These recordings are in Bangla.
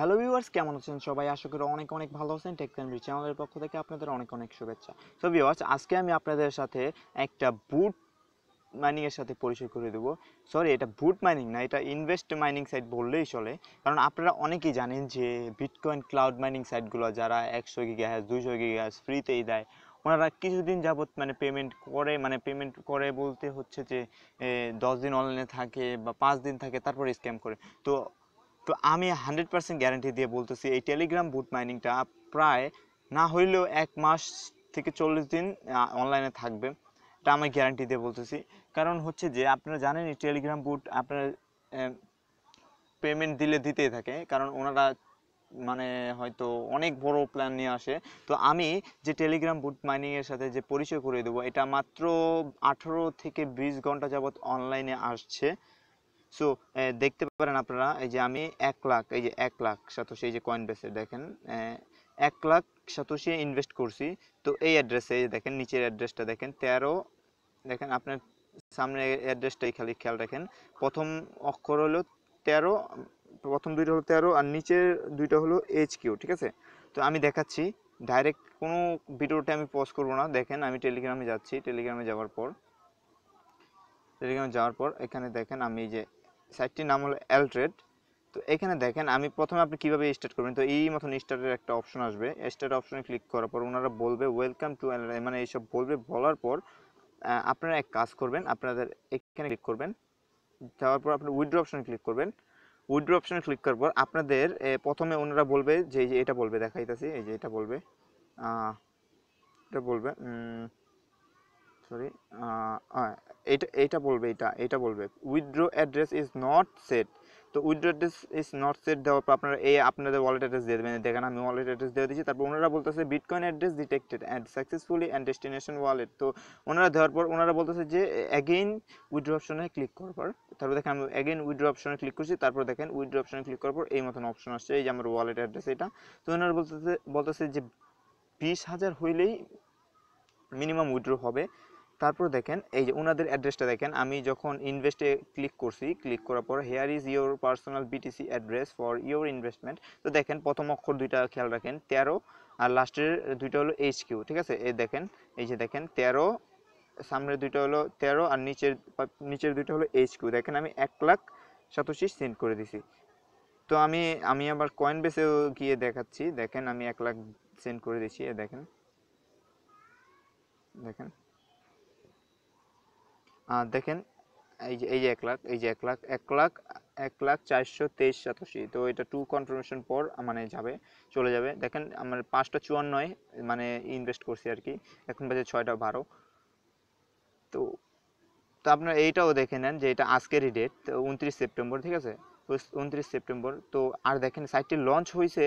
হ্যালো ভিউয়ার্স, কেমন আছেন সবাই? আশা করি অনেক অনেক ভালো আছেন। টেক অ্যান্ড রিচ চ্যানেলের পক্ষ থেকে আপনাদের অনেক অনেক শুভেচ্ছা। সো ভিউয়ার্স, আজকে আমি আপনাদের সাথে একটা বুট মাইনিং এর সাথে পরিচয় করে দেবো। সরি, এটা বুট মাইনিং না, এটা ইনভেস্ট মাইনিং সাইট বললেই চলে। কারণ আপনারা অনেকেই জানেন যে বিটকয়েন ক্লাউড মাইনিং সাইটগুলো যারা 100 গিগাহার্টজ 200 গিগাহার্টজ ফ্রিতেই দেয়, ওনারা কিছুদিন যাবত পেমেন্ট করে বলতে হচ্ছে যে 10 দিন অনলাইনে থাকে বা 5 দিন থাকে, তারপরে স্ক্যাম করে। তো তো আমি 100% গ্যারান্টি দিয়ে বলতেছি, এই টেলিগ্রাম বুট মাইনিংটা প্রায় না হইলেও 1 মাস থেকে 40 দিন অনলাইনে থাকবে। এটা আমি গ্যারান্টি দিয়ে বলতেছি। কারণ হচ্ছে যে আপনারা জানেন এই টেলিগ্রাম বুট আপনারা পেমেন্ট দিলে দিতেই থাকে, কারণ ওনারা মানে হয়তো অনেক বড় প্ল্যান নিয়ে আসে। তো আমি যে টেলিগ্রাম বুট মাইনিং এর সাথে যে পরিচয় করে দেবো, এটা মাত্র 18 থেকে 20 ঘন্টা যাবত অনলাইনে আসছে। সো দেখতে পারেন আপনারা, এই যে আমি 1 লাখ, এই যে 1 লাখ সাতোশি, এই যে কয়েন বেসে দেখেন 1 লাখ সাতোশি ইনভেস্ট করছি। তো এই অ্যাড্রেসে দেখেন, নিচের অ্যাড্রেসটা দেখেন 13, দেখেন আপনার সামনে অ্যাড্রেসটাই খালি খেয়াল রাখেন। প্রথম অক্ষর হলো 13, প্রথম দুইটা হলো 13 আর নিচের দুইটা হলো HQ, ঠিক আছে? তো আমি দেখাচ্ছি, ডাইরেক্ট কোনো ভিডিওটা আমি পজ করবো না। দেখেন আমি টেলিগ্রামে যাচ্ছি, টেলিগ্রামে যাওয়ার পর এখানে দেখেন আমি যে সাইটটির নাম হলো এলট্রেড। তো এখানে দেখেন আমি প্রথমে আপনি কীভাবে স্টার্ট করবেন, তো এই মতন স্টার্টের একটা অপশন আসবে। স্টার্ট অপশনে ক্লিক করার পর ওনারা বলবে ওয়েলকাম টু, মানে এইসব বলবে। বলার পর আপনারা এক কাজ করবেন, আপনাদের এখানে ক্লিক করবেন। যাওয়ার পর আপনি উইথড্র অপশনে ক্লিক করবেন। উইথড্র অপশনে ক্লিক করার পর আপনাদের প্রথমে ওনারা বলবে যে এই যে এটা বলবে, দেখাইতেছি, এই যে এটা বলবে সরি, এটা বলবে, এটা বলবে withdraw address is not set. তো withdraw address is not set দেওয়ার পর আপনারা আপনাদের ওয়ালেট অ্যাড্রেস দিয়ে দেবেন। দেখেন আমি ওয়ালেট অ্যাড্রেস দিয়ে দিচ্ছি। তারপর ওনারা বলতেছে bitcoin address detected and successfully and destination wallet. তো ওনারা দেওয়ার পর ওনারা বলতেছে যে অ্যাগেইন উইথড্র অপশনে ক্লিক করার পর, তারপর দেখেন আমি অ্যাগেইন উইথড্র অপশনে ক্লিক করছি। তারপর দেখেন উইথড্র অপশনে ক্লিক করার পর এই মতন অপশন আসছে, এই যে আমার ওয়ালেট অ্যাড্রেস এটা। তো ওনারা বলতেছে যে 20,000 হইলেই মিনিমাম উইথড্র হবে। তারপর দেখেন এই যে ওনাদের অ্যাড্রেসটা দেখেন, আমি যখন ইনভেস্টে ক্লিক করছি, ক্লিক করার পর hair is your personal BTC address for your investment. তো দেখেন প্রথম অক্ষর দুইটা খেয়াল রাখেন 13, আর লাস্টের দুইটা হলো HQ, ঠিক আছে? এই দেখেন, এই যে দেখেন 13, সামনের দুইটা হলো 13 আর নিচের দুইটা হলো HQ। দেখেন আমি 1 লাখ সাতোশি সেন্ড করে দিছি। তো আমি আবার কয়েন বেসেও গিয়ে দেখাচ্ছি। দেখেন আমি 1 লাখ সেন্ড করে দিছি। দেখেন দেখেন দেখেন এই যে 1 লাখ, এই যে 1 লাখ 1,04,23 তো এটা টু কনফার্মেশন পর মানে চলে যাবে। দেখেন আমার 5টা 54 মানে ইনভেস্ট করছি আর কি। এখন বাজে 6টা 12। তো তো আপনারা এইটাও দেখে নেন যে এটা আজকেরই ডেট 29 সেপ্টেম্বর, ঠিক আছে? 29 সেপ্টেম্বর। তো আর দেখেন সাইটটি লঞ্চ হয়েছে,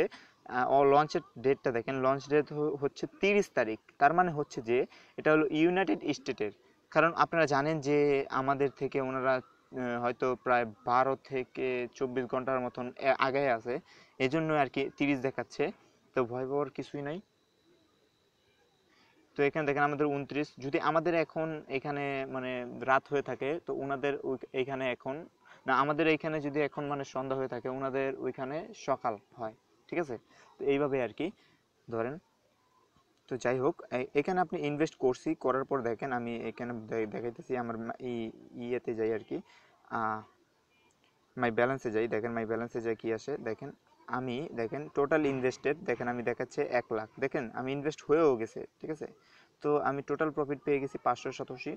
লঞ্চের ডেটটা দেখেন, লঞ্চ ডেট হচ্ছে 30 তারিখ। তার মানে হচ্ছে যে এটা হলো ইউনাইটেড স্টেটের। কারণ আপনারা জানেন যে আমাদের থেকে ওনারা হয়তো প্রায় 12 থেকে 24 ঘন্টার মতন আগে আছে, এই জন্য আর কি 30 দেখাচ্ছে। তো ভয় পাওয়ার কিছুই নাই। তো এখানে দেখেন আমাদের 29, যদি আমাদের এখন এখানে মানে রাত হয়ে থাকে, তো ওনাদের এইখানে এখন না, আমাদের এইখানে যদি এখন মানে সন্ধ্যা হয়ে থাকে, ওনাদের ওইখানে সকাল হয়, ঠিক আছে? তো এইভাবে আর কি ধরেন। তো যাই হোক, এখানে আপনি ইনভেস্ট করছি, করার পর দেখেন আমি এখানে দেখাইতেছি আমার ইয়েতে যাই আর কি, মাই ব্যালেন্সে যাই। দেখেন মাই ব্যালেন্সে যাই কি আসে দেখেন। দেখেন টোটাল ইনভেস্টেড, দেখেন আমি দেখাচ্ছে 1 লাখ। দেখেন আমি ইনভেস্ট হয়েও গেছে, ঠিক আছে? তো আমি টোটাল প্রফিট পেয়ে গেছি 587।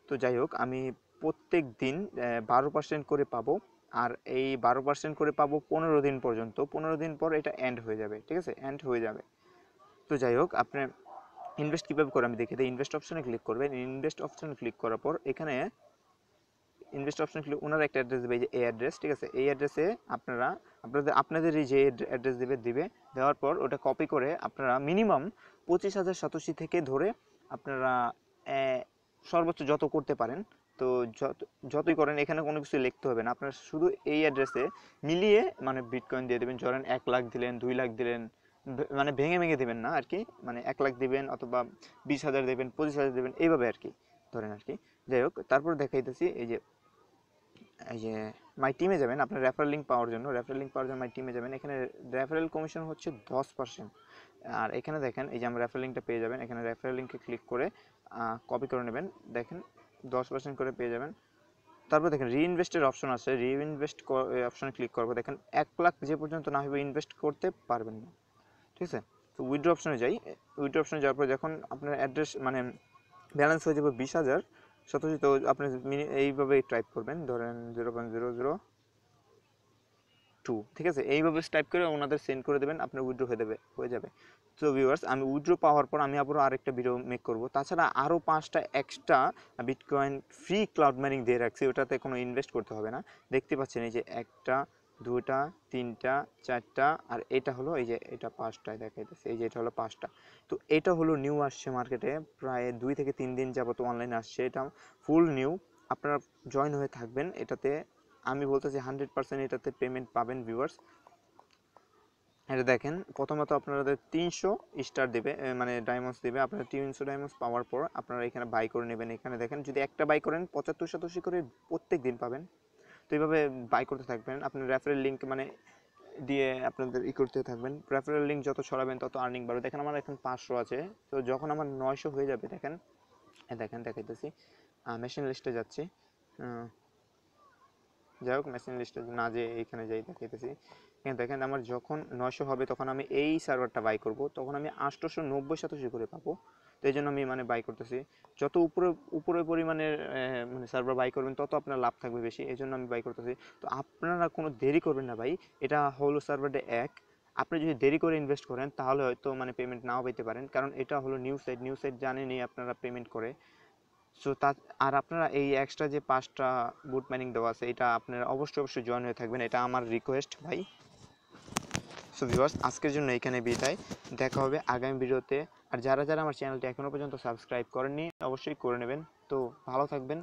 তো যাই হোক, আমি প্রত্যেক দিন 12% করে পাবো। আর এই 12% করে পাবো 15 দিন পর্যন্ত। 15 দিন পর এটা এন্ড হয়ে যাবে, ঠিক আছে? এন্ড হয়ে যাবে। তো যাই হোক, আপনার ইনভেস্ট কীভাবে করে আমি দেখিয়ে দিই। ইনভেস্ট অপশনে ক্লিক করবেন। ইনভেস্ট অপশনে ক্লিক করার পর এখানে ইনভেস্ট অপশন ক্লিক, ওনার একটা অ্যাড্রেস দেবে, এই অ্যাড্রেস, ঠিক আছে? এই অ্যাড্রেসে আপনারা আপনাদের এই যে অ্যাড্রেস দিবে, দেওয়ার পর ওটা কপি করে আপনারা মিনিমাম 25,000 সাতোশি থেকে ধরে আপনারা সর্বোচ্চ যত করতে পারেন। তো যতই করেন এখানে কোনো কিছু লিখতে হবে না, আপনারা শুধু এই অ্যাড্রেসে মিলিয়ে মানে বিটকয়েন দিয়ে দেবেন। ধরেন 1 লাখ দিলেন, 2 লাখ দিলেন, মানে ভেঙে ভেঙে দেবেন না আর কি, মানে 1 লাখ দিবেন অথবা 20,000 দেবেন, 25,000 দেবেন, এইভাবে আর কি ধরেন আর কি। যাই হোক, তারপর দেখাইতেছি এই যে এই যে মাই টিমে যাবেন, আপনার রেফারেল লিঙ্ক পাওয়ার জন্য মাই টিমে যাবেন। এখানে রেফারেল কমিশন হচ্ছে 10%। আর এখানে দেখেন এই যে আমার রেফারেল লিঙ্কটা পেয়ে যাবেন, এখানে রেফারেল লিঙ্কে ক্লিক করে কপি করে নেবেন, দেখেন 10% করে পেয়ে যাবেন। তারপর দেখেন রিইনভেস্টের অপশন আছে, রিইনভেস্ট অপশনে ক্লিক করবো, দেখেন 1 লাখ যে পর্যন্ত না হবে ইনভেস্ট করতে পারবেন না, ঠিক আছে। তো উইথড্র অপশনে যাই, উইথড্র অপশনে যাওয়ার পর যখন আপনার অ্যাড্রেস মানে ব্যালেন্স হয়ে যাবে 20,000 সতোশি, তো আপনি এইভাবে টাইপ করবেন, ধরেন 0.002, ঠিক আছে, এইভাবে টাইপ করে ওনাদের সেন্ড করে দেবেন, আপনার উইথড্র হয়ে যাবে। তো ভিউয়ার্স, আমি উইথড্র পাওয়ার পর আমি আবারও আরেকটা ভিডিও মেক করব, তাছাড়া আরও 5টা extra bitcoin free cloud mining দিয়ে রাখছি, ওটাতে কোনো ইনভেস্ট করতে হবে না। দেখতে পাচ্ছেন এই যে 1টা 2টা 3টা 4টা, আর এটা হলো এই যে এটা 5টায় দেখাইতেছে, এই যে এটা হলো 5টা। তো এটা হলো নিউ আসছে মার্কেটে, প্রায় 2 থেকে 3 দিন যাবত অনলাইনে আসছে, এটা ফুল নিউ। আপনারা জয়েন হয়ে থাকবেন এটাতে, আমি বলতেছি 100% এটাতে পেমেন্ট পাবেন ভিউয়ার্স। এটা দেখেন প্রথমত আপনাদের 300 স্টার দেবে, মানে ডায়মন্ডস দেবে। আপনারা 300 ডায়মন্ডস পাওয়ার পর আপনারা এখানে বাই করে নেবেন। এখানে দেখেন যদি একটা বাই করেন 75 করে প্রত্যেক দিন পাবেন। তো এইভাবে বাই করতে থাকবেন, আপনার রেফারেল লিঙ্ক মানে দিয়ে আপনাদের করতে থাকবেন। রেফারেল লিঙ্ক যত ছড়াবেন তত আর্নিং বাড়বে। দেখেন আমার এখন 500 আছে, তো যখন আমার 900 হয়ে যাবে, দেখেন দেখেন দেখাইতেছি, মেশিন লিস্টে যাচ্ছি, যাই হোক মেশিন লিস্টে না যে এইখানে যাই দেখাইতেছি। এখানে দেখেন আমার যখন 900 হবে তখন আমি এই সার্ভারটা বাই করব, তখন আমি 890 শতাংশ করে পাবো। তো এই জন্য আমি মানে বাই করতেছি। যত উপরে উপরে পরিমাণের মানে সার্ভার বাই করবেন তত আপনার লাভ থাকবে বেশি, এই জন্য আমি বাই করতেছি। তো আপনারা কোনো দেরি করবেন না ভাই, এটা হলো সার্ভারটা আপনি যদি দেরি করে ইনভেস্ট করেন তাহলে হয়তো মানে পেমেন্ট নাও পেতে পারেন, কারণ এটা হলো নিউ সাইট জানেনই আপনারা পেমেন্ট করে। সো তা আর আপনারা এই এক্সট্রা যে 5টা বুট মাইনিং দেওয়া আছে, এটা আপনারা অবশ্যই জয়েন হয়ে থাকবেন, এটা আমার রিকোয়েস্ট ভাই। সো ভিউয়ার্স, আজকের জন্য এখানে বিদায়, দেখা হবে আগামী ভিডিওতে। আর যারা আমার চ্যানেলটি এখনও পর্যন্ত সাবস্ক্রাইব করেননি অবশ্যই করে নেবেন। তো ভালো থাকবেন।